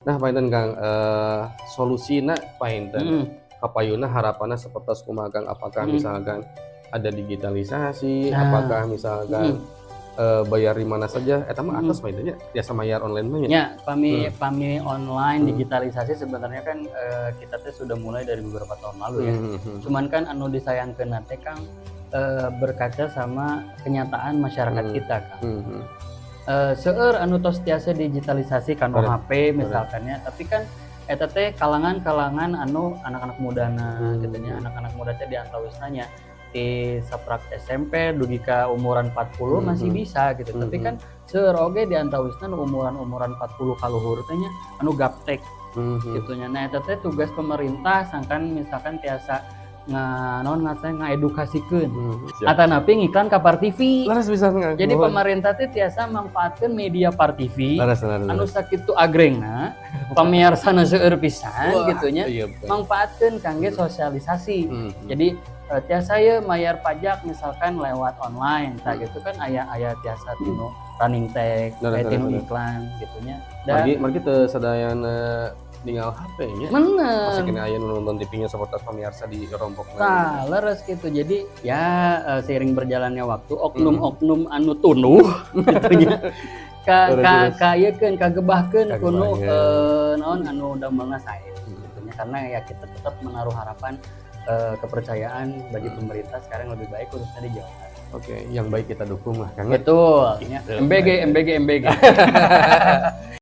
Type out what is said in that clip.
Nah, painten Kang, solusina painten Mhm, kapayuna harapanna sapertos kumaha Kang? Apakah mhm. misalkan ada digitalisasi, Nah, apakah misalkan, mhm, bayar di mana saja, eta mah atos mhm. painten nya, jasa mayar online mah nya? Ya, pami Hmm, pami online hmm, digitalisasi sebenarnya kan, kita teh sudah mulai dari beberapa tahun lalu ya. hmm, hmm, Cuman kan anu disayangkeunna teh Kang, berkaca sama kenyataan masyarakat hmm, kita Kang. hmm, hmm. Seueur anu tos tiasa digitalisasi kanu Bener, HP bener. misalkan ya, tapi kan eta teh kalangan-kalangan anu anak-anak mudana Hmm, kitu nya, hmm, anak-anak muda teh diantawisna nya ti saprak SMP dugi ka umuran 40 hmm, masih hmm, bisa gitu. hmm, Tapi hmm, kan seueur oge diantawisna nu umuran-umuran 40 ka luhur teh nya anu gaptek hmm, hmm. kitu nya. Nah eta teh tugas pemerintah sangkan misalkan tiasa naon ngaranna ngaedukasikeun. Siap. Atanapi ngiklan ka Par TV. Laras pisan Kang, Jadi nuhun. pemerintah teh tiasa manfaatkeun media Par TV Laras, laras, anu laras. sakitu agrengna, pamiarsana seueur pisan Wah, kitu nya, iya betul. mangpaatkeun kangge Hmm, sosialisasi. hmm, hmm. Jadi tiasa ye mayar pajak misalkan lewat online, tah gitu kan aya tiasa tinu running text, Laras, laras, tinu laras. iklan gitu nya. Margi Dan margi teu sadayana ninggal HP nya. Masih bener. kena aya nu nonton TV-nya sapertos pamirsa di rombokna. Tah, leres gitu. Jadi ya seiring berjalannya waktu Hmm, oknum-oknum anu tunduh gitu nya ka terus, ka terus. ka ieukeun kagebahkeun kuno Kagebaheun. naon anu damelna sae Hmm, gitu nya. Karena ya kita tetap menaruh harapan kepercayaan bagi hmm. pemerintah sekarang lebih baik khususnya di Jawa Barat. Oke, yang baik kita dukung lah Kang ya. Betul, ya. Gitu, MBG baik. MBG MBG.